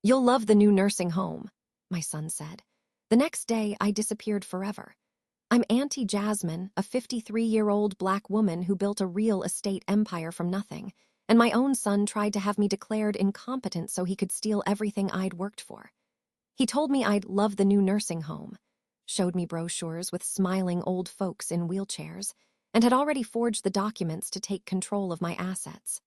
"You'll love the new nursing home," my son said. The next day, I disappeared forever. I'm Auntie Jasmine, a 53-year-old black woman who built a real estate empire from nothing, and my own son tried to have me declared incompetent so he could steal everything I'd worked for. He told me I'd love the new nursing home, showed me brochures with smiling old folks in wheelchairs, and had already forged the documents to take control of my assets.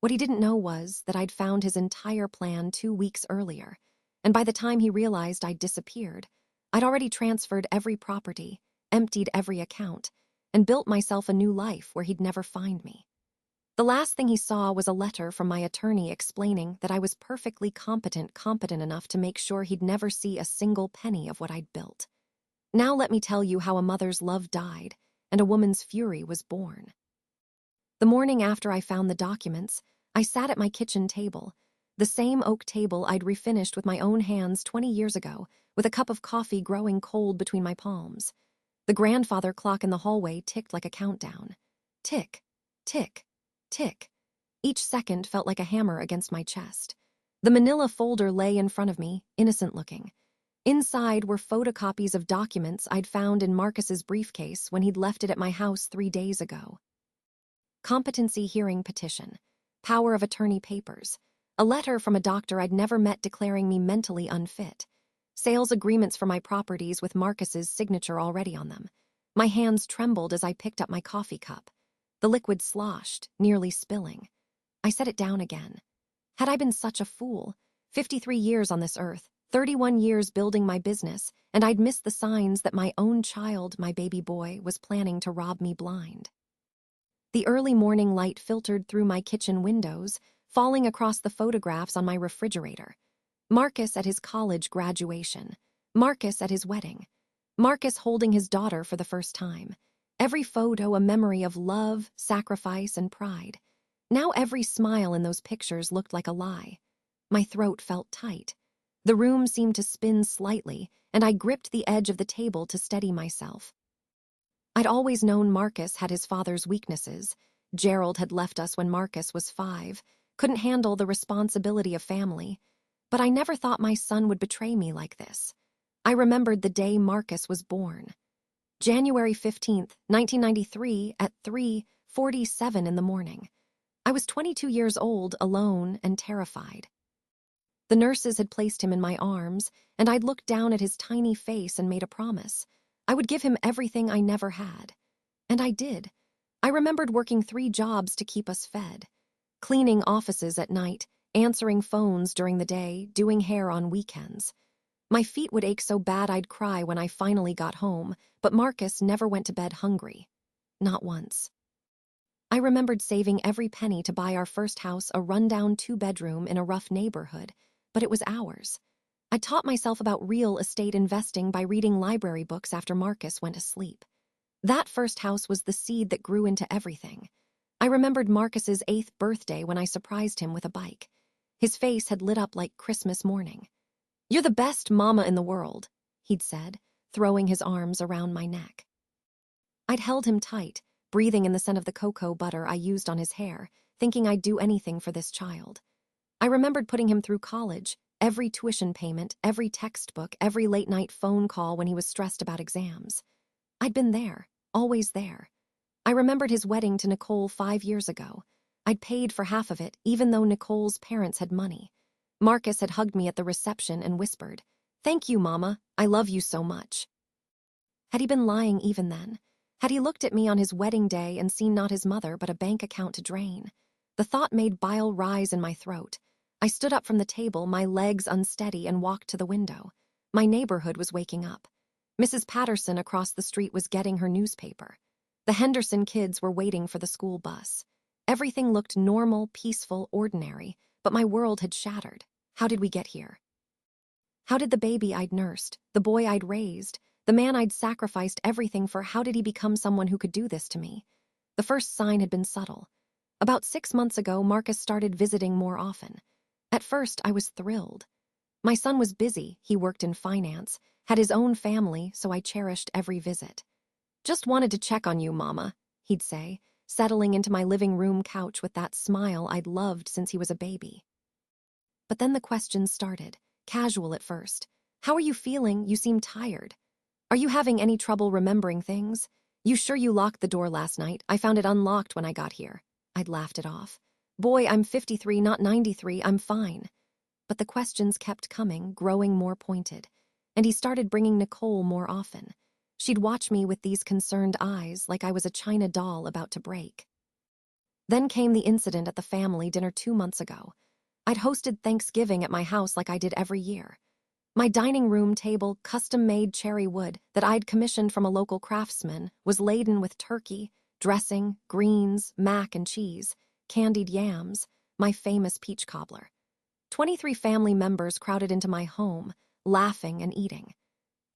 What he didn't know was that I'd found his entire plan 2 weeks earlier, and by the time he realized I'd disappeared, I'd already transferred every property, emptied every account, and built myself a new life where he'd never find me. The last thing he saw was a letter from my attorney explaining that I was perfectly competent enough to make sure he'd never see a single penny of what I'd built. Now let me tell you how a mother's love died and a woman's fury was born. The morning after I found the documents, I sat at my kitchen table, the same oak table I'd refinished with my own hands 20 years ago, with a cup of coffee growing cold between my palms. The grandfather clock in the hallway ticked like a countdown. Tick, tick, tick. Each second felt like a hammer against my chest. The manila folder lay in front of me, innocent-looking. Inside were photocopies of documents I'd found in Marcus's briefcase when he'd left it at my house 3 days ago. Competency hearing petition, power of attorney papers, a letter from a doctor I'd never met declaring me mentally unfit, sales agreements for my properties with Marcus's signature already on them. My hands trembled as I picked up my coffee cup. The liquid sloshed, nearly spilling. I set it down again. Had I been such a fool? 53 years on this earth, 31 years building my business, and I'd missed the signs that my own child, my baby boy, was planning to rob me blind. The early morning light filtered through my kitchen windows, falling across the photographs on my refrigerator. Marcus at his college graduation. Marcus at his wedding. Marcus holding his daughter for the first time. Every photo a memory of love, sacrifice, and pride. Now every smile in those pictures looked like a lie. My throat felt tight. The room seemed to spin slightly, and I gripped the edge of the table to steady myself. I'd always known Marcus had his father's weaknesses. Gerald had left us when Marcus was 5, couldn't handle the responsibility of family. But I never thought my son would betray me like this. I remembered the day Marcus was born. January 15th, 1993, at 3:47 in the morning. I was 22 years old, alone and terrified. The nurses had placed him in my arms, and I'd looked down at his tiny face and made a promise. I would give him everything I never had. And I did. I remembered working 3 jobs to keep us fed. Cleaning offices at night, answering phones during the day, doing hair on weekends. My feet would ache so bad I'd cry when I finally got home, but Marcus never went to bed hungry. Not once. I remembered saving every penny to buy our first house, a rundown 2-bedroom in a rough neighborhood, but it was ours. I taught myself about real estate investing by reading library books after Marcus went to sleep. That first house was the seed that grew into everything. I remembered Marcus's 8th birthday when I surprised him with a bike. His face had lit up like Christmas morning. "You're the best mama in the world," he'd said, throwing his arms around my neck. I'd held him tight, breathing in the scent of the cocoa butter I used on his hair, thinking I'd do anything for this child. I remembered putting him through college, every tuition payment, every textbook, every late-night phone call when he was stressed about exams. I'd been there, always there. I remembered his wedding to Nicole 5 years ago. I'd paid for half of it, even though Nicole's parents had money. Marcus had hugged me at the reception and whispered, "Thank you, Mama. I love you so much." Had he been lying even then? Had he looked at me on his wedding day and seen not his mother but a bank account to drain? The thought made bile rise in my throat. I stood up from the table, my legs unsteady, and walked to the window. My neighborhood was waking up. Mrs. Patterson across the street was getting her newspaper. The Henderson kids were waiting for the school bus. Everything looked normal, peaceful, ordinary, but my world had shattered. How did we get here? How did the baby I'd nursed, the boy I'd raised, the man I'd sacrificed everything for, how did he become someone who could do this to me? The first sign had been subtle. About 6 months ago, Marcus started visiting more often. At first, I was thrilled. My son was busy, he worked in finance, had his own family, so I cherished every visit. "Just wanted to check on you, Mama," he'd say, settling into my living room couch with that smile I'd loved since he was a baby. But then the questions started, casual at first. How are you feeling? You seem tired. Are you having any trouble remembering things? You sure you locked the door last night? I found it unlocked when I got here. I'd laughed it off. Boy, I'm 53, not 93, I'm fine. But the questions kept coming, growing more pointed. And he started bringing Nicole more often. She'd watch me with these concerned eyes like I was a china doll about to break. Then came the incident at the family dinner 2 months ago. I'd hosted Thanksgiving at my house like I did every year. My dining room table, custom-made cherry wood that I'd commissioned from a local craftsman, was laden with turkey, dressing, greens, mac and cheese, candied yams, my famous peach cobbler. 23 family members crowded into my home, laughing and eating.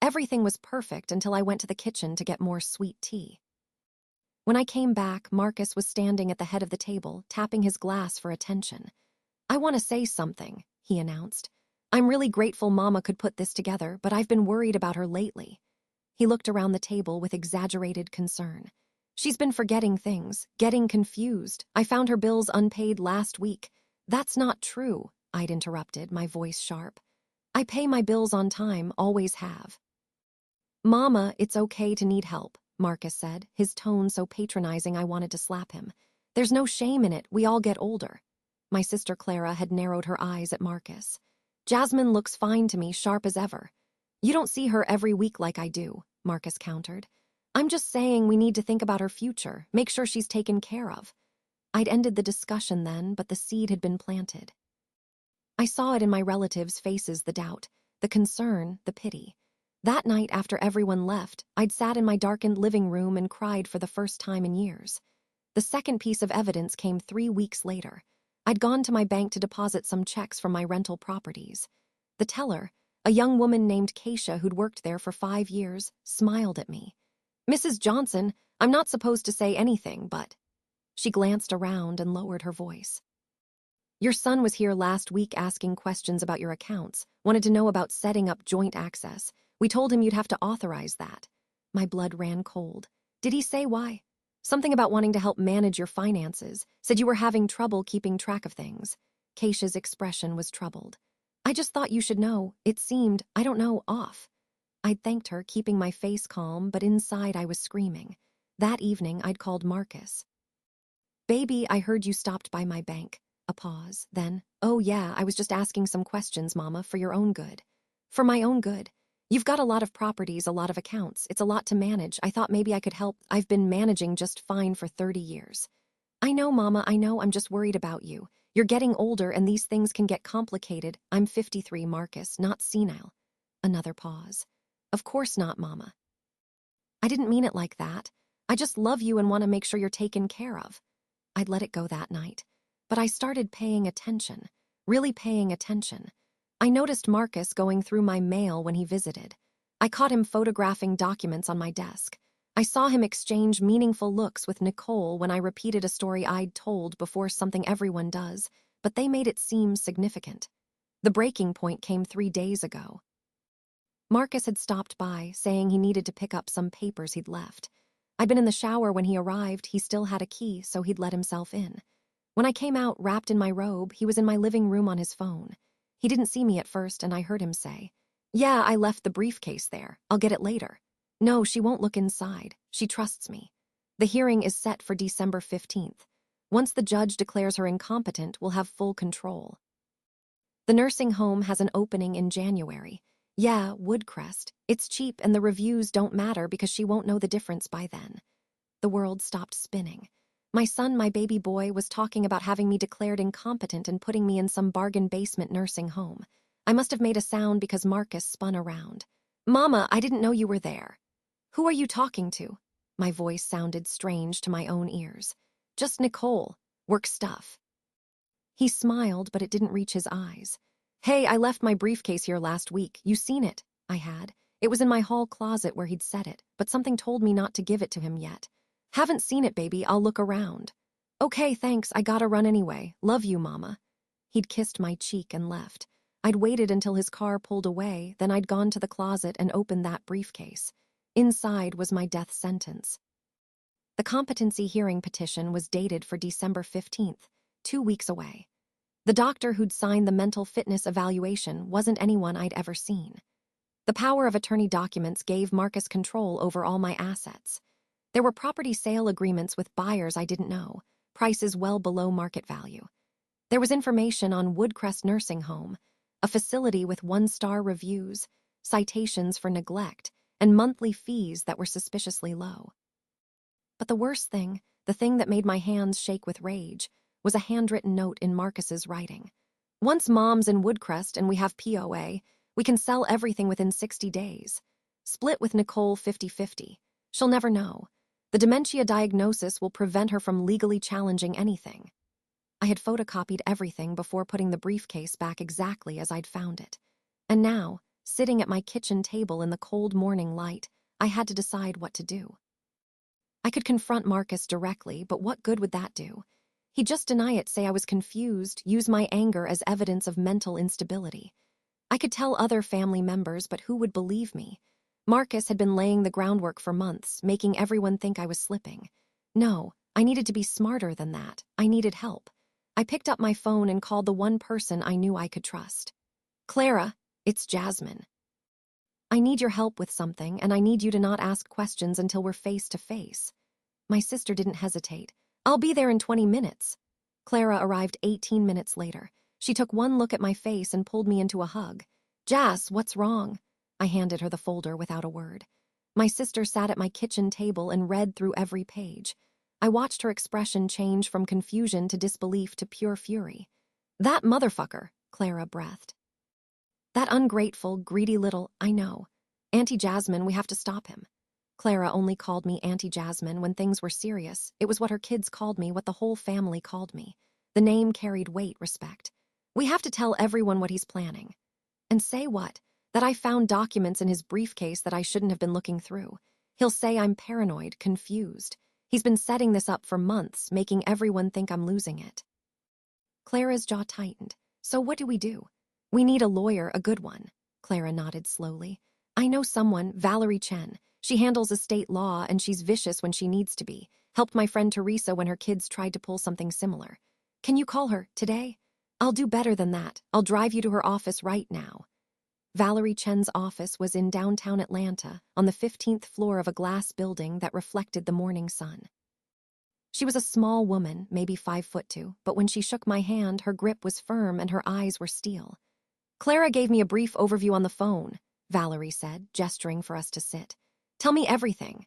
Everything was perfect until I went to the kitchen to get more sweet tea. When I came back, Marcus was standing at the head of the table, tapping his glass for attention. "I want to say something," he announced. "I'm really grateful Mama could put this together, but I've been worried about her lately." He looked around the table with exaggerated concern. "She's been forgetting things, getting confused. I found her bills unpaid last week." "That's not true," I'd interrupted, my voice sharp. "I pay my bills on time, always have." "Mama, it's okay to need help," Marcus said, his tone so patronizing I wanted to slap him. "There's no shame in it, we all get older." My sister Clara had narrowed her eyes at Marcus. "Jasmine looks fine to me, sharp as ever." "You don't see her every week like I do," Marcus countered. "I'm just saying we need to think about her future, make sure she's taken care of." I'd ended the discussion then, but the seed had been planted. I saw it in my relatives' faces, the doubt, the concern, the pity. That night after everyone left, I'd sat in my darkened living room and cried for the first time in years. The second piece of evidence came 3 weeks later. I'd gone to my bank to deposit some checks from my rental properties. The teller, a young woman named Keisha who'd worked there for 5 years, smiled at me. "Mrs. Johnson, I'm not supposed to say anything, but..." She glanced around and lowered her voice. "Your son was here last week asking questions about your accounts, wanted to know about setting up joint access. We told him you'd have to authorize that." My blood ran cold. "Did he say why?" "Something about wanting to help manage your finances, said you were having trouble keeping track of things." Keisha's expression was troubled. "I just thought you should know. It seemed, I don't know, off." I'd thanked her, keeping my face calm, but inside I was screaming. That evening, I'd called Marcus. "Baby, I heard you stopped by my bank." A pause, then, "Oh yeah, I was just asking some questions, Mama, for your own good." "For my own good? You've got a lot of properties, a lot of accounts. It's a lot to manage. I thought maybe I could help. I've been managing just fine for 30 years. "I know, Mama, I know. I'm just worried about you. You're getting older and these things can get complicated. I'm 53, Marcus, not senile." Another pause. "Of course not, Mama. I didn't mean it like that. I just love you and want to make sure you're taken care of." I'd let it go that night. But I started paying attention, really paying attention. I noticed Marcus going through my mail when he visited. I caught him photographing documents on my desk. I saw him exchange meaningful looks with Nicole when I repeated a story I'd told before, something everyone does, but they made it seem significant. The breaking point came 3 days ago. Marcus had stopped by, saying he needed to pick up some papers he'd left. I'd been in the shower when he arrived. He still had a key, so he'd let himself in. When I came out wrapped in my robe, he was in my living room on his phone. He didn't see me at first, and I heard him say, "Yeah, I left the briefcase there. I'll get it later." "No, she won't look inside. She trusts me." The hearing is set for December 15th. Once the judge declares her incompetent, we'll have full control. The nursing home has an opening in January. Yeah, Woodcrest. It's cheap and the reviews don't matter because she won't know the difference by then. The world stopped spinning. My son, my baby boy, was talking about having me declared incompetent and putting me in some bargain basement nursing home. I must have made a sound because Marcus spun around. "Mama, I didn't know you were there." "Who are you talking to?" My voice sounded strange to my own ears. "Just Nicole. Work stuff." He smiled, but it didn't reach his eyes. "Hey, I left my briefcase here last week. You seen it?" I had. It was in my hall closet where he'd set it, but something told me not to give it to him yet. "Haven't seen it, baby. I'll look around." "Okay, thanks. I gotta run anyway. Love you, Mama." He'd kissed my cheek and left. I'd waited until his car pulled away, then I'd gone to the closet and opened that briefcase. Inside was my death sentence. The competency hearing petition was dated for December 15th, 2 weeks away. The doctor who'd signed the mental fitness evaluation wasn't anyone I'd ever seen. The power of attorney documents gave Marcus control over all my assets. There were property sale agreements with buyers I didn't know, prices well below market value. There was information on Woodcrest Nursing Home, a facility with one-star reviews, citations for neglect, and monthly fees that were suspiciously low. But the worst thing, the thing that made my hands shake with rage, was a handwritten note in Marcus's writing. Once Mom's in Woodcrest and we have POA, we can sell everything within 60 days. Split with Nicole 50-50. She'll never know. The dementia diagnosis will prevent her from legally challenging anything. I had photocopied everything before putting the briefcase back exactly as I'd found it. And now, sitting at my kitchen table in the cold morning light, I had to decide what to do. I could confront Marcus directly, but what good would that do? He'd just deny it, say I was confused, use my anger as evidence of mental instability. I could tell other family members, but who would believe me? Marcus had been laying the groundwork for months, making everyone think I was slipping. No, I needed to be smarter than that. I needed help. I picked up my phone and called the one person I knew I could trust. Clara, it's Jasmine. I need your help with something, and I need you to not ask questions until we're face to face. My sister didn't hesitate. I'll be there in 20 minutes. Clara arrived 18 minutes later. She took one look at my face and pulled me into a hug. Jas, what's wrong? I handed her the folder without a word. My sister sat at my kitchen table and read through every page. I watched her expression change from confusion to disbelief to pure fury. That motherfucker, Clara breathed. That ungrateful, greedy little, I know. Auntie Jasmine, we have to stop him. Clara only called me Auntie Jasmine when things were serious. It was what her kids called me, what the whole family called me. The name carried weight, respect. We have to tell everyone what he's planning. And say what? That I found documents in his briefcase that I shouldn't have been looking through. He'll say I'm paranoid, confused. He's been setting this up for months, making everyone think I'm losing it. Clara's jaw tightened. So what do? We need a lawyer, a good one. Clara nodded slowly. I know someone, Valerie Chen. She handles estate law and she's vicious when she needs to be. Helped my friend Teresa when her kids tried to pull something similar. Can you call her today? I'll do better than that. I'll drive you to her office right now. Valerie Chen's office was in downtown Atlanta, on the 15th floor of a glass building that reflected the morning sun. She was a small woman, maybe 5'2", but when she shook my hand, her grip was firm and her eyes were steel. Clara gave me a brief overview on the phone, Valerie said, gesturing for us to sit. Tell me everything.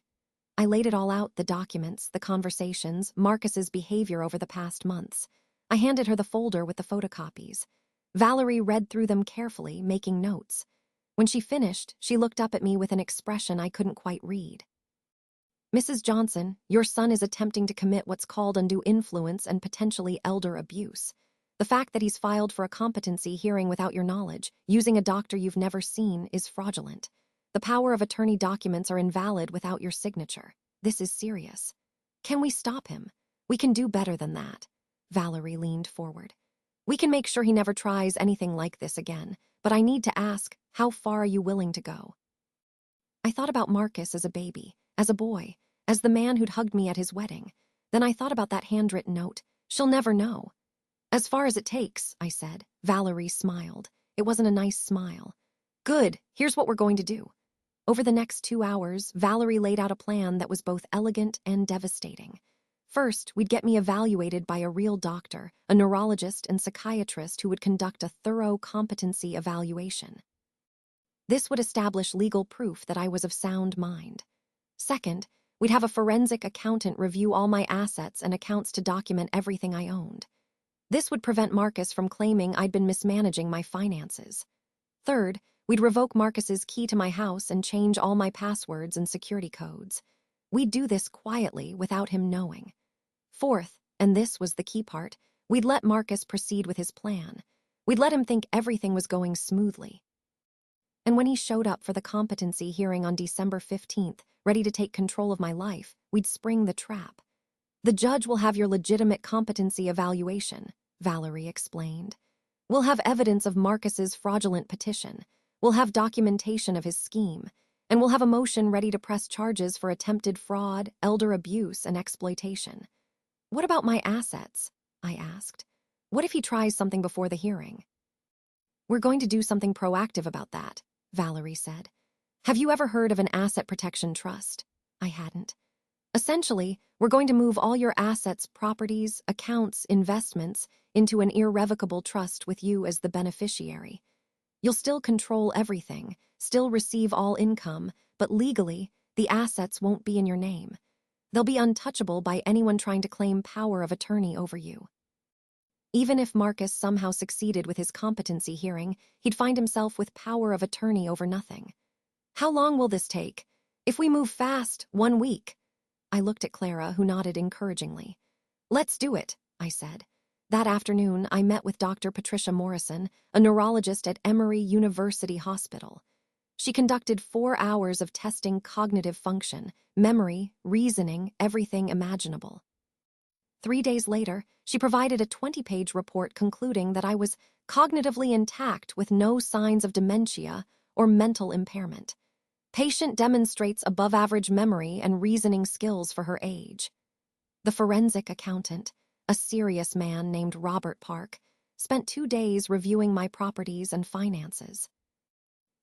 I laid it all out, the documents, the conversations, Marcus's behavior over the past months. I handed her the folder with the photocopies. Valerie read through them carefully, making notes. When she finished, she looked up at me with an expression I couldn't quite read. Mrs. Johnson, your son is attempting to commit what's called undue influence and potentially elder abuse. The fact that he's filed for a competency hearing without your knowledge, using a doctor you've never seen, is fraudulent. The power of attorney documents are invalid without your signature. This is serious. Can we stop him? We can do better than that. Valerie leaned forward. We can make sure he never tries anything like this again, but I need to ask, how far are you willing to go? I thought about Marcus as a baby, as a boy, as the man who'd hugged me at his wedding. Then I thought about that handwritten note. She'll never know. As far as it takes, I said. Valerie smiled. It wasn't a nice smile. Good, here's what we're going to do. Over the next 2 hours, Valerie laid out a plan that was both elegant and devastating. First, we'd get me evaluated by a real doctor, a neurologist and psychiatrist who would conduct a thorough competency evaluation. This would establish legal proof that I was of sound mind. Second, we'd have a forensic accountant review all my assets and accounts to document everything I owned. This would prevent Marcus from claiming I'd been mismanaging my finances. Third, we'd revoke Marcus's key to my house and change all my passwords and security codes. We'd do this quietly without him knowing. Fourth, and this was the key part, we'd let Marcus proceed with his plan. We'd let him think everything was going smoothly. And when he showed up for the competency hearing on December 15th, ready to take control of my life, we'd spring the trap. The judge will have your legitimate competency evaluation, Valerie explained. We'll have evidence of Marcus's fraudulent petition. We'll have documentation of his scheme. And we'll have a motion ready to press charges for attempted fraud, elder abuse, and exploitation. What about my assets? I asked. What if he tries something before the hearing? We're going to do something proactive about that, Valerie said. Have you ever heard of an asset protection trust? I hadn't. Essentially, we're going to move all your assets, properties, accounts, investments into an irrevocable trust with you as the beneficiary. You'll still control everything, still receive all income, but legally, the assets won't be in your name. They'll be untouchable by anyone trying to claim power of attorney over you. Even if Marcus somehow succeeded with his competency hearing, he'd find himself with power of attorney over nothing. How long will this take? If we move fast, 1 week. I looked at Clara, who nodded encouragingly. Let's do it, I said. That afternoon, I met with Dr. Patricia Morrison, a neurologist at Emory University Hospital. She conducted 4 hours of testing cognitive function, memory, reasoning, everything imaginable. 3 days later, she provided a 20-page report concluding that I was cognitively intact with no signs of dementia or mental impairment. Patient demonstrates above-average memory and reasoning skills for her age. The forensic accountant, a serious man named Robert Park, spent 2 days reviewing my properties and finances.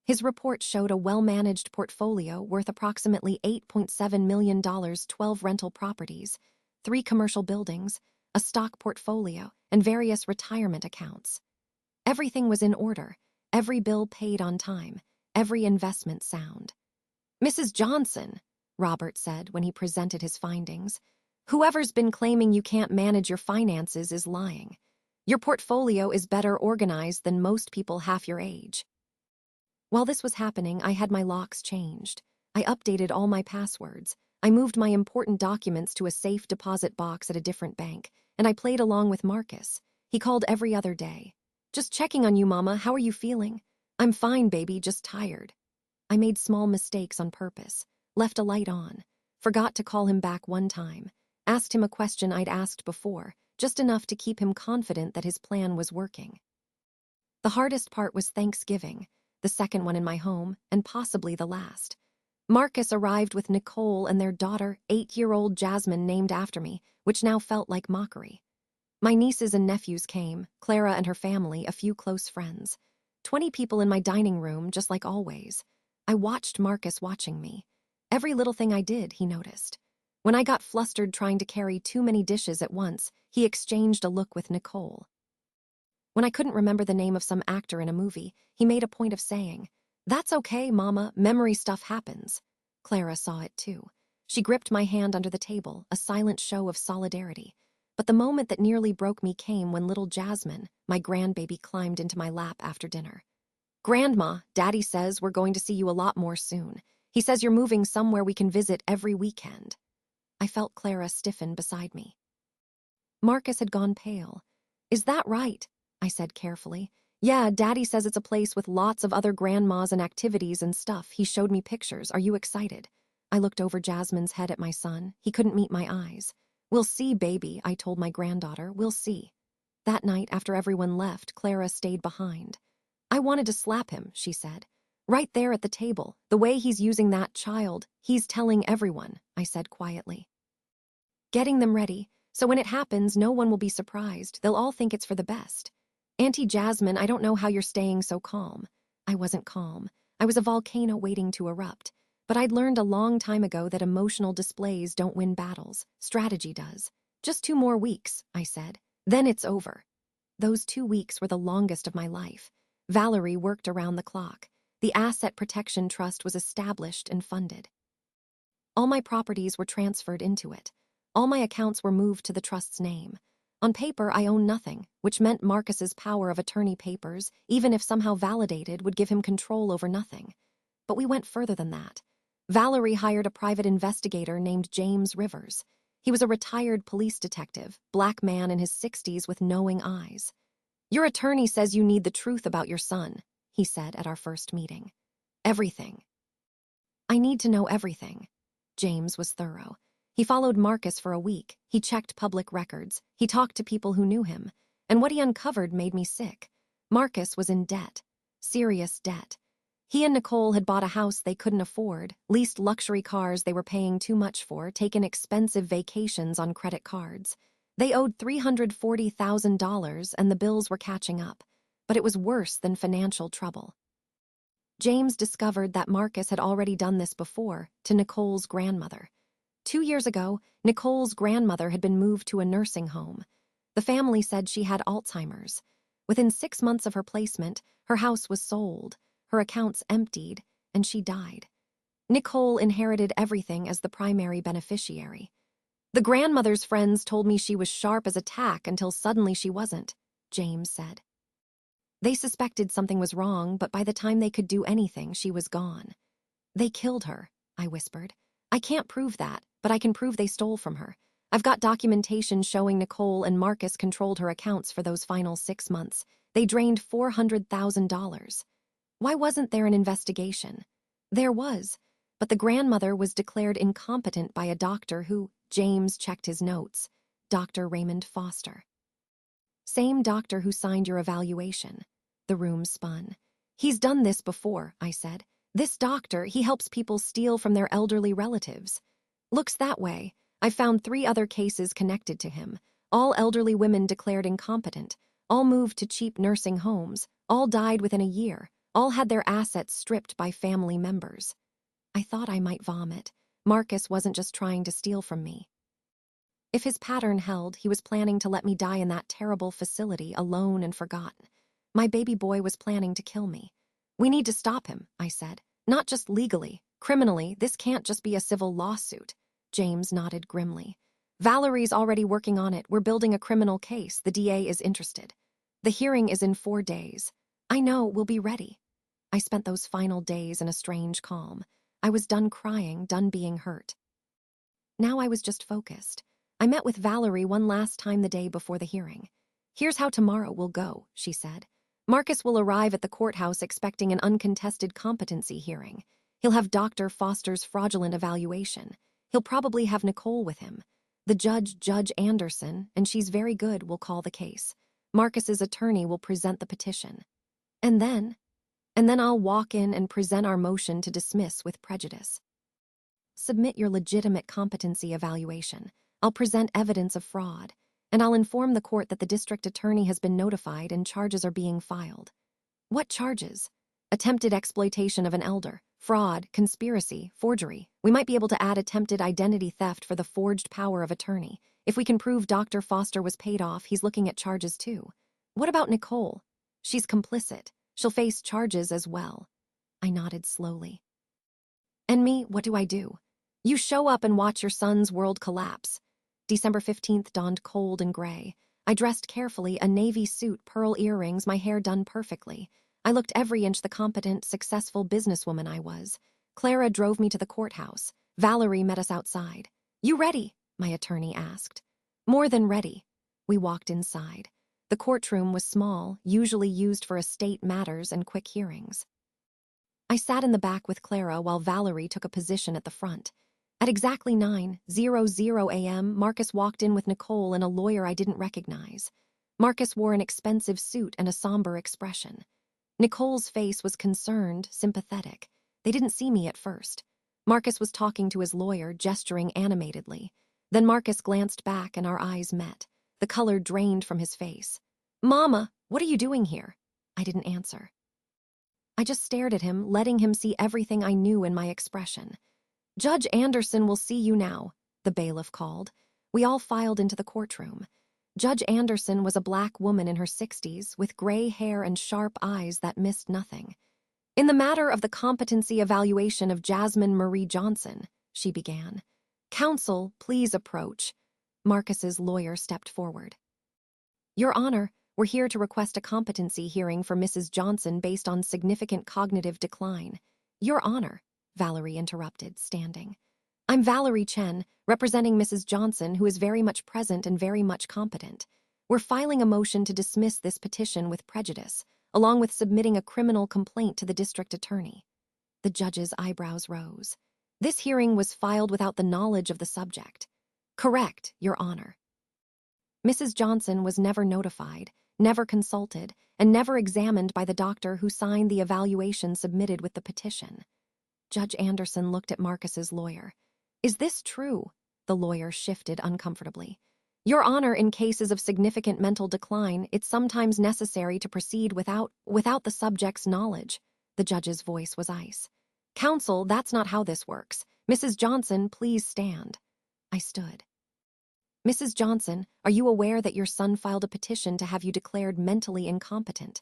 His report showed a well-managed portfolio worth approximately $8.7 million, 12 rental properties, 3 commercial buildings, a stock portfolio, and various retirement accounts. Everything was in order, every bill paid on time, every investment sound. Mrs. Johnson, Robert said when he presented his findings, whoever's been claiming you can't manage your finances is lying. Your portfolio is better organized than most people half your age. While this was happening, I had my locks changed. I updated all my passwords. I moved my important documents to a safe deposit box at a different bank, and I played along with Marcus. He called every other day. Just checking on you, Mama. How are you feeling? I'm fine, baby, just tired. I made small mistakes on purpose, left a light on, forgot to call him back one time, asked him a question I'd asked before, just enough to keep him confident that his plan was working. The hardest part was Thanksgiving, the second one in my home, and possibly the last. Marcus arrived with Nicole and their daughter, 8-year-old Jasmine, named after me, which now felt like mockery. My nieces and nephews came, Clara and her family, a few close friends. 20 people in my dining room, just like always. I watched Marcus watching me. Every little thing I did, he noticed. When I got flustered trying to carry too many dishes at once, he exchanged a look with Nicole. When I couldn't remember the name of some actor in a movie, he made a point of saying, "That's okay, Mama, memory stuff happens." Clara saw it too. She gripped my hand under the table, a silent show of solidarity. But the moment that nearly broke me came when little Jasmine, my grandbaby, climbed into my lap after dinner. "Grandma, Daddy says we're going to see you a lot more soon. He says you're moving somewhere we can visit every weekend." I felt Clara stiffen beside me. Marcus had gone pale. "Is that right?" I said carefully. "Yeah, Daddy says it's a place with lots of other grandmas and activities and stuff. He showed me pictures. Are you excited?" I looked over Jasmine's head at my son. He couldn't meet my eyes. "We'll see, baby," I told my granddaughter. "We'll see." That night, after everyone left, Clara stayed behind. "I wanted to slap him," she said. "Right there at the table. The way he's using that child, he's telling everyone," I said quietly. "Getting them ready, so when it happens, no one will be surprised. They'll all think it's for the best. Auntie Jasmine, I don't know how you're staying so calm." I wasn't calm. I was a volcano waiting to erupt. But I'd learned a long time ago that emotional displays don't win battles. Strategy does. "Just 2 more weeks," I said. "Then it's over." Those 2 weeks were the longest of my life. Valerie worked around the clock. The Asset Protection Trust was established and funded. All my properties were transferred into it. All my accounts were moved to the trust's name. On paper, I owned nothing, which meant Marcus's power of attorney papers, even if somehow validated, would give him control over nothing. But we went further than that. Valerie hired a private investigator named James Rivers. He was a retired police detective, black man in his 60s with knowing eyes. "Your attorney says you need the truth about your son," he said at our first meeting. "Everything." "I need to know everything." James was thorough. He followed Marcus for a week. He checked public records. He talked to people who knew him. And what he uncovered made me sick. Marcus was in debt. Serious debt. He and Nicole had bought a house they couldn't afford, leased luxury cars they were paying too much for, taken expensive vacations on credit cards. They owed $340,000 and the bills were catching up, but it was worse than financial trouble. James discovered that Marcus had already done this before to Nicole's grandmother. 2 years ago, Nicole's grandmother had been moved to a nursing home. The family said she had Alzheimer's. Within 6 months of her placement, her house was sold, her accounts emptied, and she died. Nicole inherited everything as the primary beneficiary. The grandmother's friends told me she was sharp as a tack until suddenly she wasn't, James said. They suspected something was wrong, but by the time they could do anything, she was gone. They killed her, I whispered. I can't prove that, but I can prove they stole from her. I've got documentation showing Nicole and Marcus controlled her accounts for those final 6 months. They drained $400,000. Why wasn't there an investigation? There was, but the grandmother was declared incompetent by a doctor who, James checked his notes, Dr. Raymond Foster. Same doctor who signed your evaluation. The room spun. He's done this before, I said. This doctor, he helps people steal from their elderly relatives. Looks that way. I found 3 other cases connected to him. All elderly women declared incompetent. All moved to cheap nursing homes. All died within a year. All had their assets stripped by family members. I thought I might vomit. Marcus wasn't just trying to steal from me. If his pattern held, he was planning to let me die in that terrible facility, alone and forgotten. My baby boy was planning to kill me. We need to stop him, I said. Not just legally. Criminally, this can't just be a civil lawsuit. James nodded grimly. Valerie's already working on it. We're building a criminal case. The DA is interested. The hearing is in 4 days. I know, we'll be ready. I spent those final days in a strange calm. I was done crying, done being hurt. Now I was just focused. I met with Valerie one last time the day before the hearing. Here's how tomorrow will go, she said. Marcus will arrive at the courthouse expecting an uncontested competency hearing. He'll have Dr. Foster's fraudulent evaluation. He'll probably have Nicole with him. The judge, Judge Anderson, and she's very good, will call the case. Marcus's attorney will present the petition. And then I'll walk in and present our motion to dismiss with prejudice. Submit your legitimate competency evaluation. I'll present evidence of fraud, and I'll inform the court that the district attorney has been notified and charges are being filed. What charges? Attempted exploitation of an elder, fraud, conspiracy, forgery. We might be able to add attempted identity theft for the forged power of attorney. If we can prove Dr. Foster was paid off, he's looking at charges too. What about Nicole? She's complicit. She'll face charges as well. I nodded slowly. And me, what do I do? You show up and watch your son's world collapse. December 15th dawned cold and gray. I dressed carefully, a navy suit, pearl earrings, my hair done perfectly. I looked every inch the competent, successful businesswoman I was. Clara drove me to the courthouse. Valerie met us outside. You ready? My attorney asked. More than ready. We walked inside. The courtroom was small, usually used for estate matters and quick hearings. I sat in the back with Clara while Valerie took a position at the front. At exactly 9:00 a.m., Marcus walked in with Nicole and a lawyer I didn't recognize. Marcus wore an expensive suit and a somber expression. Nicole's face was concerned, sympathetic. They didn't see me at first. Marcus was talking to his lawyer, gesturing animatedly. Then Marcus glanced back and our eyes met. The color drained from his face. Mama, what are you doing here? I didn't answer. I just stared at him, letting him see everything I knew in my expression. Judge Anderson will see you now, the bailiff called. We all filed into the courtroom. Judge Anderson was a black woman in her 60s with gray hair and sharp eyes that missed nothing. In the matter of the competency evaluation of Jasmine Marie Johnson, she began. Counsel, please approach. Marcus's lawyer stepped forward. Your Honor, we're here to request a competency hearing for Mrs. Johnson based on significant cognitive decline. Your Honor, Valerie interrupted, standing. I'm Valerie Chen, representing Mrs. Johnson, who is very much present and very much competent. We're filing a motion to dismiss this petition with prejudice, along with submitting a criminal complaint to the district attorney. The judge's eyebrows rose. This hearing was filed without the knowledge of the subject. Correct, Your Honor. Mrs. Johnson was never notified, never consulted, and never examined by the doctor who signed the evaluation submitted with the petition. Judge Anderson looked at Marcus's lawyer. Is this true? The lawyer shifted uncomfortably. Your Honor, in cases of significant mental decline, it's sometimes necessary to proceed without the subject's knowledge. The judge's voice was ice. Counsel, that's not how this works. Mrs. Johnson, please stand. I stood. Mrs. Johnson, are you aware that your son filed a petition to have you declared mentally incompetent?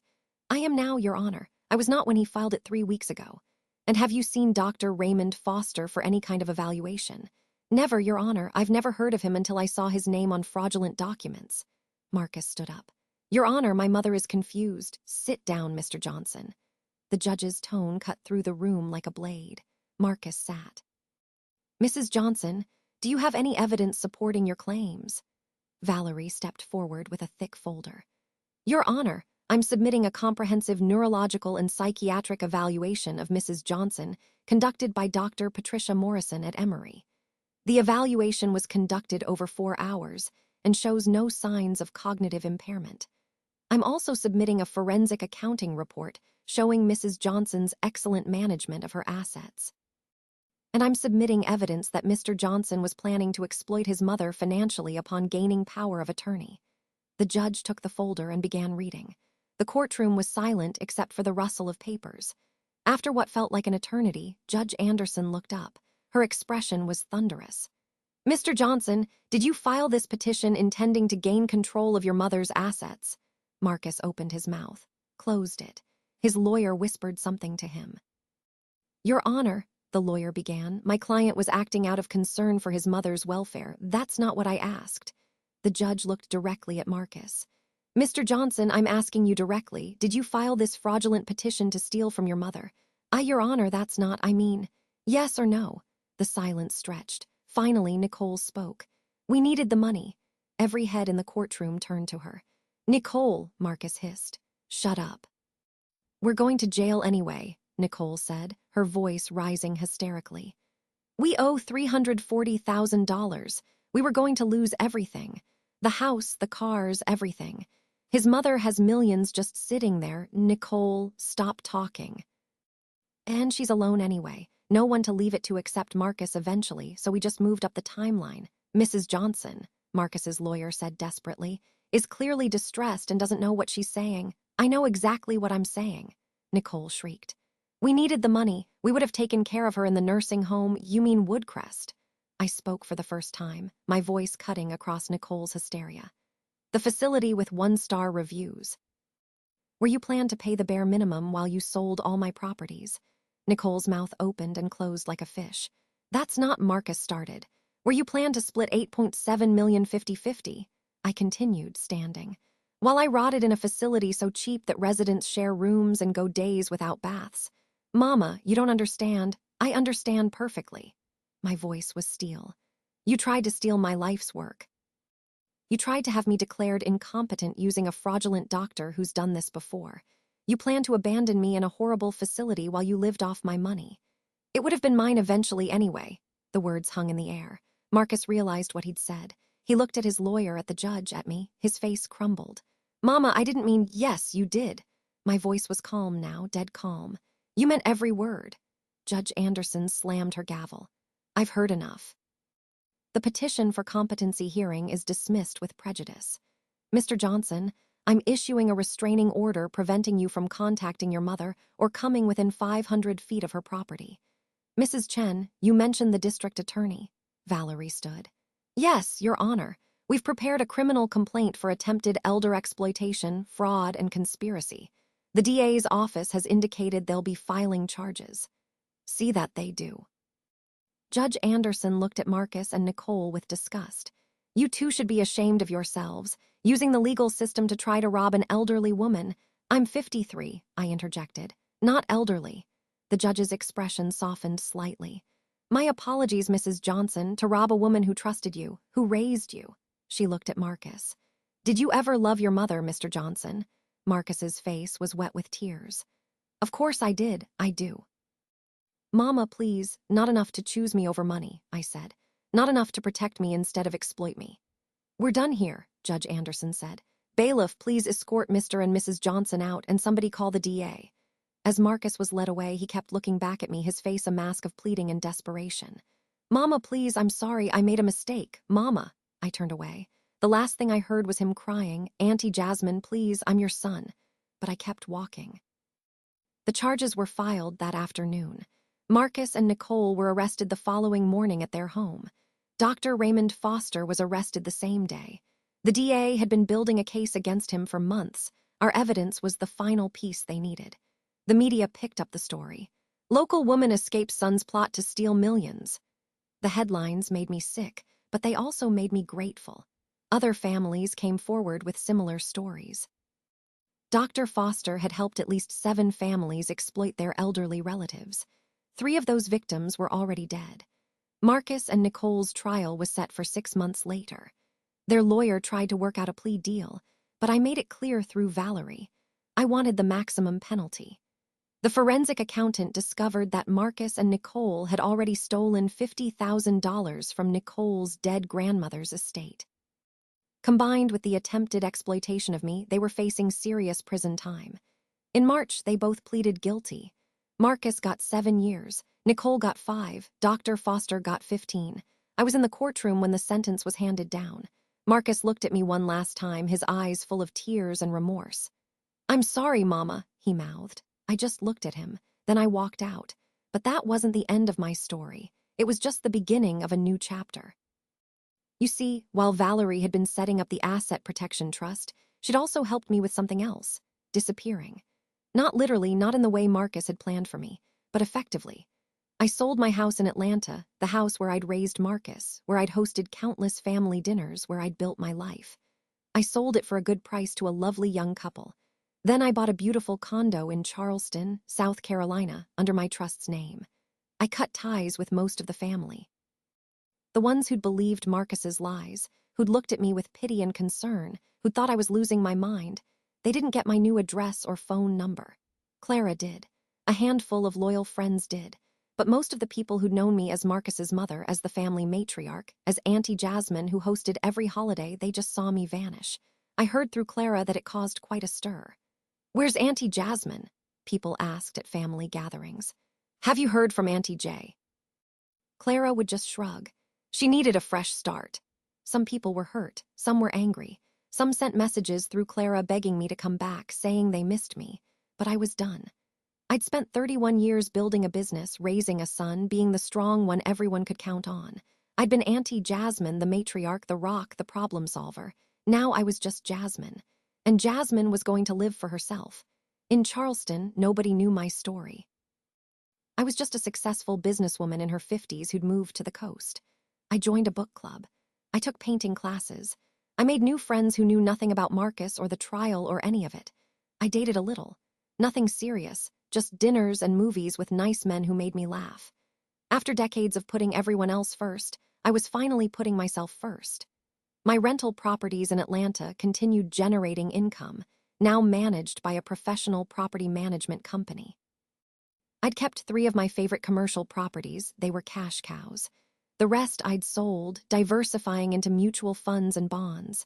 I am now, Your Honor. I was not when he filed it 3 weeks ago. And have you seen Dr. Raymond Foster for any kind of evaluation? Never, Your Honor. I've never heard of him until I saw his name on fraudulent documents. Marcus stood up. Your Honor, my mother is confused. Sit down, Mr. Johnson. The judge's tone cut through the room like a blade. Marcus sat. Mrs. Johnson, do you have any evidence supporting your claims? Valerie stepped forward with a thick folder. Your Honor, I'm submitting a comprehensive neurological and psychiatric evaluation of Mrs. Johnson conducted by Dr. Patricia Morrison at Emory. The evaluation was conducted over 4 hours and shows no signs of cognitive impairment. I'm also submitting a forensic accounting report showing Mrs. Johnson's excellent management of her assets. And I'm submitting evidence that Mr. Johnson was planning to exploit his mother financially upon gaining power of attorney. The judge took the folder and began reading. The courtroom was silent except for the rustle of papers. After what felt like an eternity, Judge Anderson looked up. Her expression was thunderous. Mr. Johnson, did you file this petition intending to gain control of your mother's assets? Marcus opened his mouth, closed it. His lawyer whispered something to him. Your Honor, the lawyer began, my client was acting out of concern for his mother's welfare. That's not what I asked. The judge looked directly at Marcus. Mr. Johnson, I'm asking you directly, did you file this fraudulent petition to steal from your mother? Your Honor, that's not, yes or no? The silence stretched. Finally, Nicole spoke. We needed the money. Every head in the courtroom turned to her. Nicole, Marcus hissed. Shut up. We're going to jail anyway, Nicole said, her voice rising hysterically. We owe $340,000. We were going to lose everything. The house, the cars, everything. His mother has millions just sitting there. Nicole, stop talking. And she's alone anyway. No one to leave it to except Marcus eventually, so we just moved up the timeline. Mrs. Johnson, Marcus's lawyer said desperately, is clearly distressed and doesn't know what she's saying. I know exactly what I'm saying, Nicole shrieked. We needed the money. We would have taken care of her in the nursing home. You mean Woodcrest? I spoke for the first time, my voice cutting across Nicole's hysteria. The facility with 1-star reviews. Where you planned to pay the bare minimum while you sold all my properties. Nicole's mouth opened and closed like a fish. That's not, Marcus started. Where you planned to split $8.7 million 50-50. I continued, standing. While I rotted in a facility so cheap that residents share rooms and go days without baths. Mama, you don't understand. I understand perfectly. My voice was steel. You tried to steal my life's work. You tried to have me declared incompetent using a fraudulent doctor who's done this before. You planned to abandon me in a horrible facility while you lived off my money. It would have been mine eventually anyway. The words hung in the air. Marcus realized what he'd said. He looked at his lawyer, at the judge, at me. His face crumbled. Mama, I didn't mean, yes, you did. My voice was calm now, dead calm. You meant every word. Judge Anderson slammed her gavel. I've heard enough. The petition for competency hearing is dismissed with prejudice. Mr. Johnson, I'm issuing a restraining order preventing you from contacting your mother or coming within 500 feet of her property. Mrs. Chen, you mentioned the district attorney. Valerie stood. Yes, Your Honor. We've prepared a criminal complaint for attempted elder exploitation, fraud, and conspiracy. The DA's office has indicated they'll be filing charges. See that they do. Judge Anderson looked at Marcus and Nicole with disgust. You two should be ashamed of yourselves, using the legal system to try to rob an elderly woman. I'm 53, I interjected. Not elderly. The judge's expression softened slightly. My apologies, Mrs. Johnson, to rob a woman who trusted you, who raised you. She looked at Marcus. Did you ever love your mother, Mr. Johnson? Marcus's face was wet with tears. Of course I did, I do. Mama, please, not enough to choose me over money, I said. Not enough to protect me instead of exploit me. We're done here, Judge Anderson said. Bailiff, please escort Mr. and Mrs. Johnson out and somebody call the DA. As Marcus was led away, he kept looking back at me, his face a mask of pleading and desperation. Mama, please, I'm sorry, I made a mistake. Mama. I turned away. The last thing I heard was him crying, "Auntie Jasmine, please, I'm your son." But I kept walking. The charges were filed that afternoon. Marcus and Nicole were arrested the following morning at their home. Dr. Raymond Foster was arrested the same day. The DA had been building a case against him for months. Our evidence was the final piece they needed. The media picked up the story. Local woman escapes son's plot to steal millions. The headlines made me sick, but they also made me grateful. Other families came forward with similar stories. Dr. Foster had helped at least 7 families exploit their elderly relatives. 3 of those victims were already dead. Marcus and Nicole's trial was set for 6 months later. Their lawyer tried to work out a plea deal, but I made it clear through Valerie. I wanted the maximum penalty. The forensic accountant discovered that Marcus and Nicole had already stolen $50,000 from Nicole's dead grandmother's estate. Combined with the attempted exploitation of me, they were facing serious prison time. In March, they both pleaded guilty. Marcus got 7 years, Nicole got 5, Dr. Foster got 15. I was in the courtroom when the sentence was handed down. Marcus looked at me one last time, his eyes full of tears and remorse. "I'm sorry, Mama," he mouthed. I just looked at him, then I walked out. But that wasn't the end of my story. It was just the beginning of a new chapter. You see, while Valerie had been setting up the Asset Protection Trust, she'd also helped me with something else, disappearing. Not literally, not in the way Marcus had planned for me, but effectively. I sold my house in Atlanta, the house where I'd raised Marcus, where I'd hosted countless family dinners, where I'd built my life. I sold it for a good price to a lovely young couple. Then I bought a beautiful condo in Charleston, South Carolina, under my trust's name. I cut ties with most of the family. The ones who'd believed Marcus's lies, who'd looked at me with pity and concern, who'd thought I was losing my mind, they didn't get my new address or phone number. Clara did. A handful of loyal friends did. But most of the people who'd known me as Marcus's mother, as the family matriarch, as Auntie Jasmine who hosted every holiday, they just saw me vanish. I heard through Clara that it caused quite a stir. "Where's Auntie Jasmine?" people asked at family gatherings. "Have you heard from Auntie J?" Clara would just shrug. She needed a fresh start. Some people were hurt, some were angry. Some sent messages through Clara begging me to come back, saying they missed me. But I was done. I'd spent 31 years building a business, raising a son, being the strong one everyone could count on. I'd been Auntie Jasmine, the matriarch, the rock, the problem solver. Now I was just Jasmine. And Jasmine was going to live for herself. In Charleston, nobody knew my story. I was just a successful businesswoman in her 50s who'd moved to the coast. I joined a book club. I took painting classes. I made new friends who knew nothing about Marcus or the trial or any of it. I dated a little. Nothing serious, just dinners and movies with nice men who made me laugh. After decades of putting everyone else first, I was finally putting myself first. My rental properties in Atlanta continued generating income, now managed by a professional property management company. I'd kept 3 of my favorite commercial properties. They were cash cows. The rest I'd sold, diversifying into mutual funds and bonds.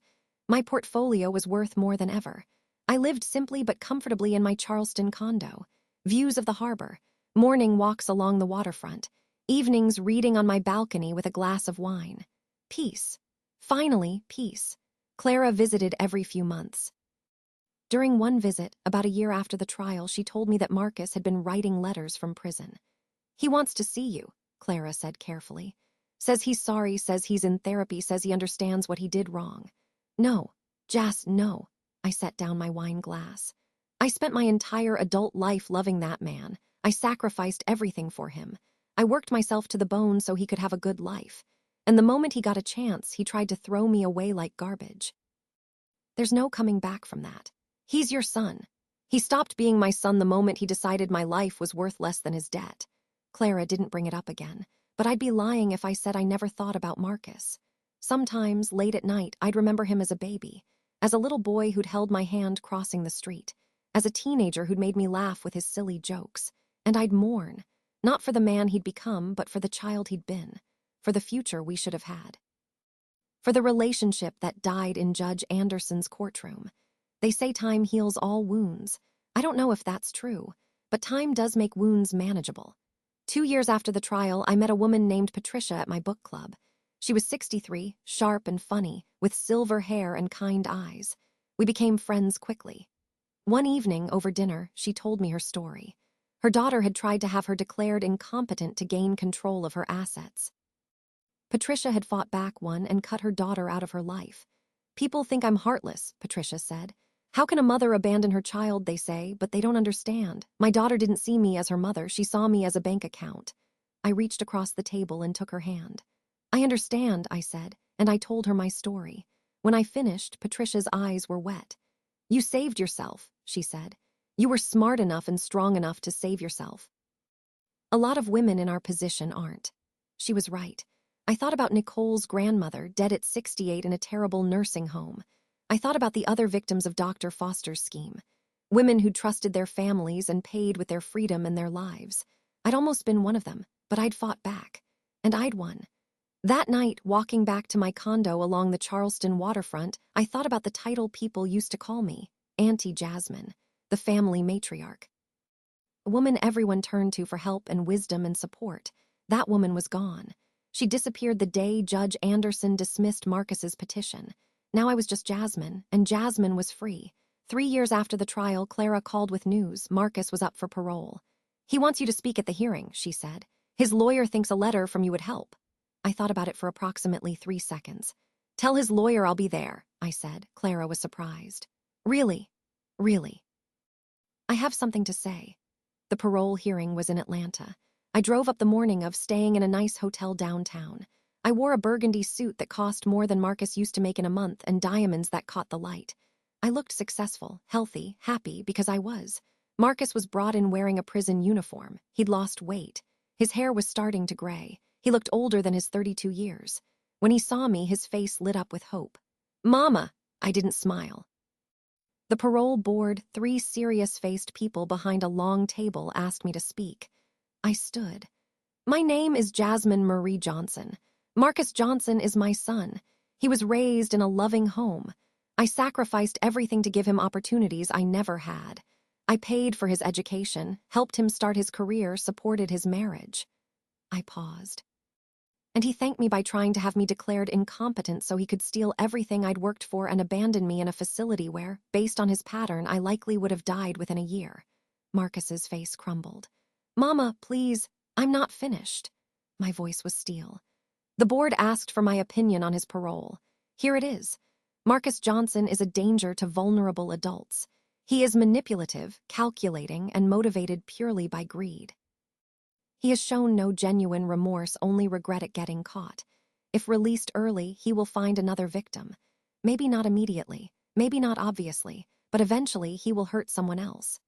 My portfolio was worth more than ever. I lived simply but comfortably in my Charleston condo. Views of the harbor, morning walks along the waterfront, evenings reading on my balcony with a glass of wine. Peace. Finally, peace. Clara visited every few months. During one visit, about a year after the trial, she told me that Marcus had been writing letters from prison. "He wants to see you," Clara said carefully. "Says he's sorry, says he's in therapy, says he understands what he did wrong." "No, Jas, no." I set down my wine glass. "I spent my entire adult life loving that man. I sacrificed everything for him. I worked myself to the bone so he could have a good life. And the moment he got a chance, he tried to throw me away like garbage. There's no coming back from that. He's your son. He stopped being my son the moment he decided my life was worth less than his debt." Clara didn't bring it up again, but I'd be lying if I said I never thought about Marcus. Sometimes, late at night, I'd remember him as a baby, as a little boy who'd held my hand crossing the street, as a teenager who'd made me laugh with his silly jokes. And I'd mourn, not for the man he'd become, but for the child he'd been, for the future we should have had. For the relationship that died in Judge Anderson's courtroom. They say time heals all wounds. I don't know if that's true, but time does make wounds manageable. 2 years after the trial, I met a woman named Patricia at my book club. She was 63, sharp and funny, with silver hair and kind eyes. We became friends quickly. One evening, over dinner, she told me her story. Her daughter had tried to have her declared incompetent to gain control of her assets. Patricia had fought back one and cut her daughter out of her life. People think I'm heartless, Patricia said. How can a mother abandon her child, they say, but they don't understand. My daughter didn't see me as her mother, she saw me as a bank account. I reached across the table and took her hand. I understand, I said, and I told her my story. When I finished, Patricia's eyes were wet. You saved yourself, she said. You were smart enough and strong enough to save yourself. A lot of women in our position aren't. She was right. I thought about Nicole's grandmother, dead at 68 in a terrible nursing home. I thought about the other victims of Dr. Foster's scheme. Women who trusted their families and paid with their freedom and their lives. I'd almost been one of them, but I'd fought back. And I'd won. That night, walking back to my condo along the Charleston waterfront, I thought about the title people used to call me, Auntie Jasmine, the family matriarch. A woman everyone turned to for help and wisdom and support. That woman was gone. She disappeared the day Judge Anderson dismissed Marcus's petition. Now I was just Jasmine, and Jasmine was free. 3 years after the trial, Clara called with news Marcus was up for parole. He wants you to speak at the hearing, she said. His lawyer thinks a letter from you would help. I thought about it for approximately 3 seconds. Tell his lawyer I'll be there, I said. Clara was surprised. Really? Really? I have something to say. The parole hearing was in Atlanta. I drove up the morning of, staying in a nice hotel downtown. I wore a burgundy suit that cost more than Marcus used to make in a month and diamonds that caught the light. I looked successful, healthy, happy, because I was. Marcus was brought in wearing a prison uniform. He'd lost weight. His hair was starting to gray. He looked older than his 32 years. When he saw me, his face lit up with hope. Mama! I didn't smile. The parole board, 3 serious-faced people behind a long table, asked me to speak. I stood. My name is Jasmine Marie Johnson. Marcus Johnson is my son. He was raised in a loving home. I sacrificed everything to give him opportunities I never had. I paid for his education, helped him start his career, supported his marriage. I paused. And he thanked me by trying to have me declared incompetent so he could steal everything I'd worked for and abandon me in a facility where, based on his pattern, I likely would have died within a year. Marcus's face crumbled. Mama, please, I'm not finished. My voice was steel. The board asked for my opinion on his parole. Here it is. Marcus Johnson is a danger to vulnerable adults. He is manipulative, calculating, and motivated purely by greed. He has shown no genuine remorse, only regret at getting caught. If released early, he will find another victim. Maybe not immediately, maybe not obviously, but eventually he will hurt someone else.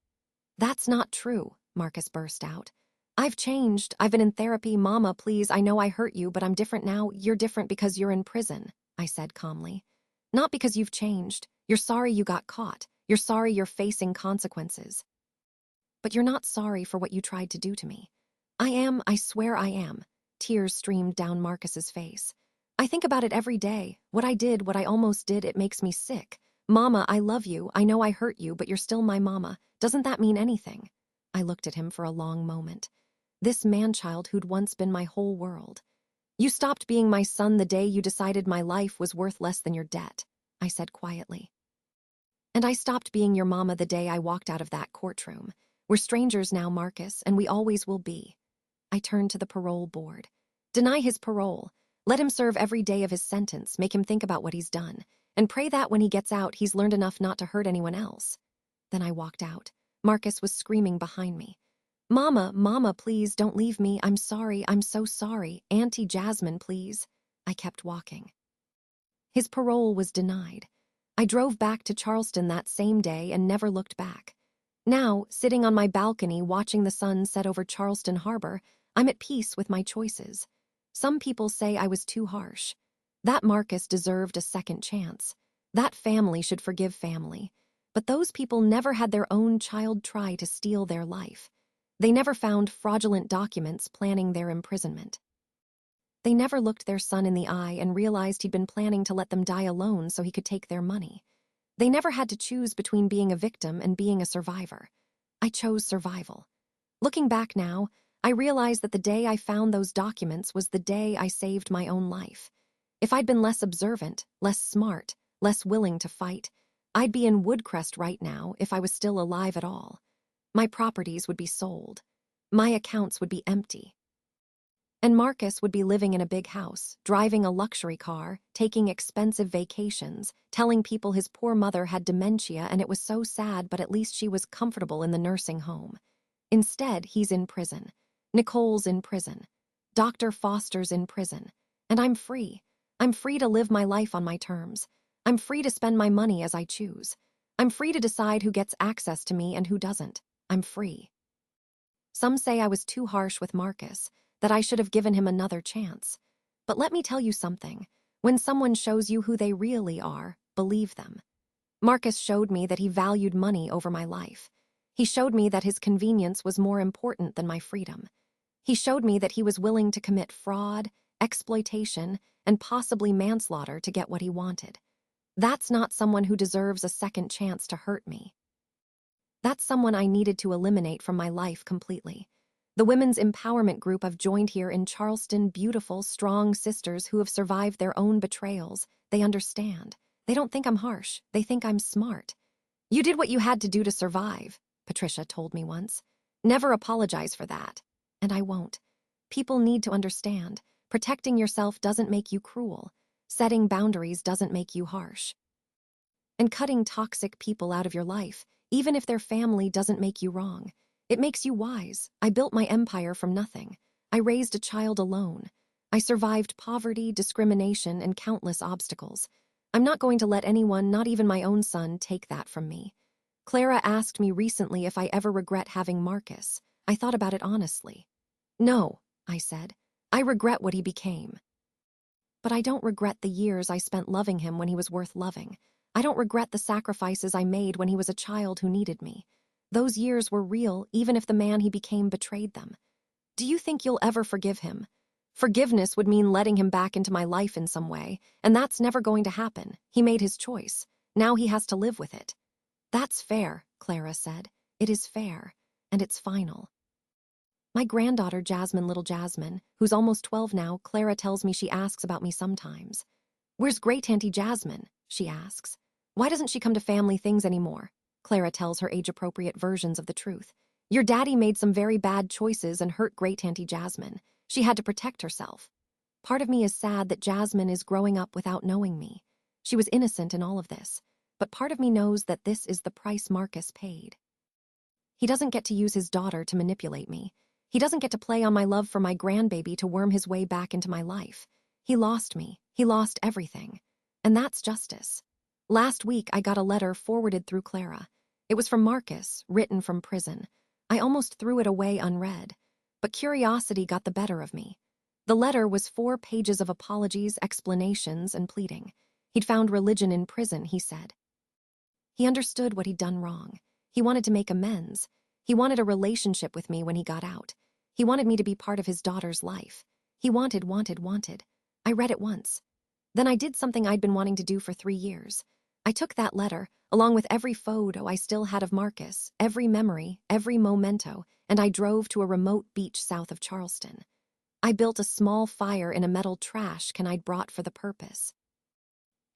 That's not true, Marcus burst out. I've changed. I've been in therapy. Mama, please, I know I hurt you, but I'm different now. You're different because you're in prison, I said calmly. Not because you've changed. You're sorry you got caught. You're sorry you're facing consequences. But you're not sorry for what you tried to do to me. I am, I swear I am. Tears streamed down Marcus's face. I think about it every day. What I did, what I almost did, it makes me sick. Mama, I love you. I know I hurt you, but you're still my mama. Doesn't that mean anything? I looked at him for a long moment. This man-child who'd once been my whole world. You stopped being my son the day you decided my life was worth less than your debt, I said quietly. And I stopped being your mama the day I walked out of that courtroom. We're strangers now, Marcus, and we always will be. I turned to the parole board. Deny his parole. Let him serve every day of his sentence, make him think about what he's done, and pray that when he gets out, he's learned enough not to hurt anyone else. Then I walked out. Marcus was screaming behind me. Mama, Mama, please don't leave me. I'm sorry, I'm so sorry. Auntie Jasmine, please. I kept walking. His parole was denied. I drove back to Charleston that same day and never looked back. Now, sitting on my balcony watching the sun set over Charleston Harbor, I'm at peace with my choices. Some people say I was too harsh. That Marcus deserved a second chance. That family should forgive family. But those people never had their own child try to steal their life. They never found fraudulent documents planning their imprisonment. They never looked their son in the eye and realized he'd been planning to let them die alone so he could take their money. They never had to choose between being a victim and being a survivor. I chose survival. Looking back now, I realize that the day I found those documents was the day I saved my own life. If I'd been less observant, less smart, less willing to fight, I'd be in Woodcrest right now if I was still alive at all. My properties would be sold. My accounts would be empty. And Marcus would be living in a big house, driving a luxury car, taking expensive vacations, telling people his poor mother had dementia and it was so sad, but at least she was comfortable in the nursing home. Instead, he's in prison. Nicole's in prison. Dr. Foster's in prison. And I'm free. I'm free to live my life on my terms. I'm free to spend my money as I choose. I'm free to decide who gets access to me and who doesn't. I'm free. Some say I was too harsh with Marcus, that I should have given him another chance. But let me tell you something. When someone shows you who they really are, believe them. Marcus showed me that he valued money over my life. He showed me that his convenience was more important than my freedom. He showed me that he was willing to commit fraud, exploitation, and possibly manslaughter to get what he wanted. That's not someone who deserves a second chance to hurt me. That's someone I needed to eliminate from my life completely. The women's empowerment group I've joined here in Charleston, beautiful, strong sisters who have survived their own betrayals. They understand. They don't think I'm harsh. They think I'm smart. You did what you had to do to survive, Patricia told me once. Never apologize for that. And I won't. People need to understand. Protecting yourself doesn't make you cruel. Setting boundaries doesn't make you harsh. And cutting toxic people out of your life, even if their family, doesn't make you wrong. It makes you wise. I built my empire from nothing. I raised a child alone. I survived poverty, discrimination, and countless obstacles. I'm not going to let anyone, not even my own son, take that from me. Clara asked me recently if I ever regret having Marcus. I thought about it honestly. No, I said. I regret what he became. But I don't regret the years I spent loving him when he was worth loving. I don't regret the sacrifices I made when he was a child who needed me. Those years were real, even if the man he became betrayed them. Do you think you'll ever forgive him? Forgiveness would mean letting him back into my life in some way, and that's never going to happen. He made his choice. Now he has to live with it. That's fair, Clara said. It is fair, and it's final. My granddaughter, Jasmine, little Jasmine, who's almost 12 now, Clara tells me she asks about me sometimes. Where's Great Auntie Jasmine? She asks. Why doesn't she come to family things anymore? Clara tells her age-appropriate versions of the truth. Your daddy made some very bad choices and hurt Great Auntie Jasmine. She had to protect herself. Part of me is sad that Jasmine is growing up without knowing me. She was innocent in all of this, but part of me knows that this is the price Marcus paid. He doesn't get to use his daughter to manipulate me. He doesn't get to play on my love for my grandbaby to worm his way back into my life. He lost me. He lost everything. And that's justice. Last week, I got a letter forwarded through Clara. It was from Marcus, written from prison. I almost threw it away unread, but curiosity got the better of me. The letter was 4 pages of apologies, explanations, and pleading. He'd found religion in prison, he said. He understood what he'd done wrong. He wanted to make amends. He wanted a relationship with me when he got out. He wanted me to be part of his daughter's life. He wanted. I read it once. Then I did something I'd been wanting to do for 3 years. I took that letter, along with every photo I still had of Marcus, every memory, every memento, and I drove to a remote beach south of Charleston. I built a small fire in a metal trash can I'd brought for the purpose.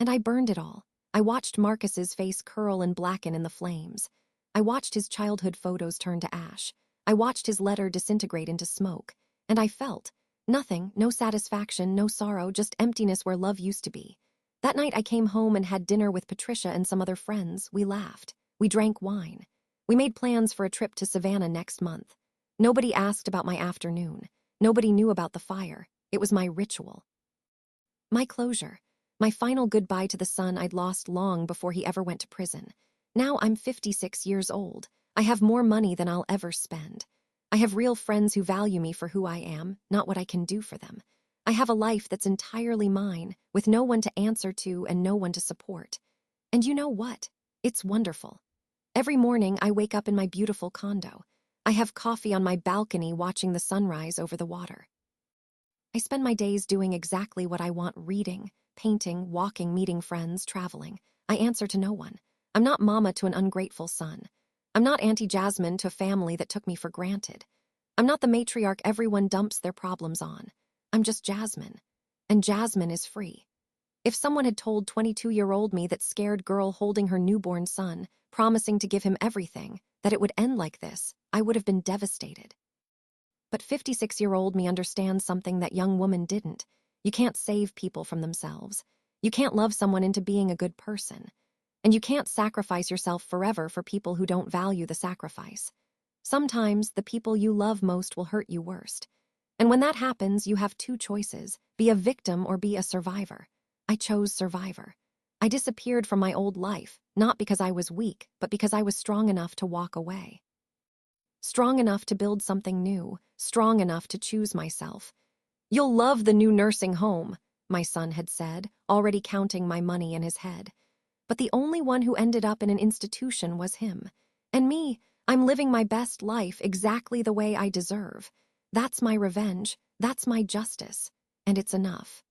And I burned it all. I watched Marcus's face curl and blacken in the flames. I watched his childhood photos turn to ash. I watched his letter disintegrate into smoke. And I felt nothing, no satisfaction, no sorrow, just emptiness where love used to be. That night I came home and had dinner with Patricia and some other friends. We laughed. We drank wine. We made plans for a trip to Savannah next month. Nobody asked about my afternoon. Nobody knew about the fire. It was my ritual. My closure. My final goodbye to the son I'd lost long before he ever went to prison. Now I'm 56 years old. I have more money than I'll ever spend. I have real friends who value me for who I am, not what I can do for them. I have a life that's entirely mine, with no one to answer to and no one to support. And you know what? It's wonderful. Every morning I wake up in my beautiful condo. I have coffee on my balcony watching the sunrise over the water. I spend my days doing exactly what I want: reading, painting, walking, meeting friends, traveling. I answer to no one. I'm not mama to an ungrateful son. I'm not Auntie Jasmine to a family that took me for granted. I'm not the matriarch everyone dumps their problems on. I'm just Jasmine. And Jasmine is free. If someone had told 22-year-old me that scared girl holding her newborn son, promising to give him everything, that it would end like this, I would have been devastated. But 56-year-old me understands something that young woman didn't. You can't save people from themselves. You can't love someone into being a good person. And you can't sacrifice yourself forever for people who don't value the sacrifice. Sometimes the people you love most will hurt you worst. And when that happens, you have two choices: be a victim or be a survivor. I chose survivor. I disappeared from my old life, not because I was weak, but because I was strong enough to walk away. Strong enough to build something new, strong enough to choose myself. "You'll love the new nursing home," my son had said, already counting my money in his head. But the only one who ended up in an institution was him. And me, I'm living my best life exactly the way I deserve. That's my revenge, that's my justice, and it's enough.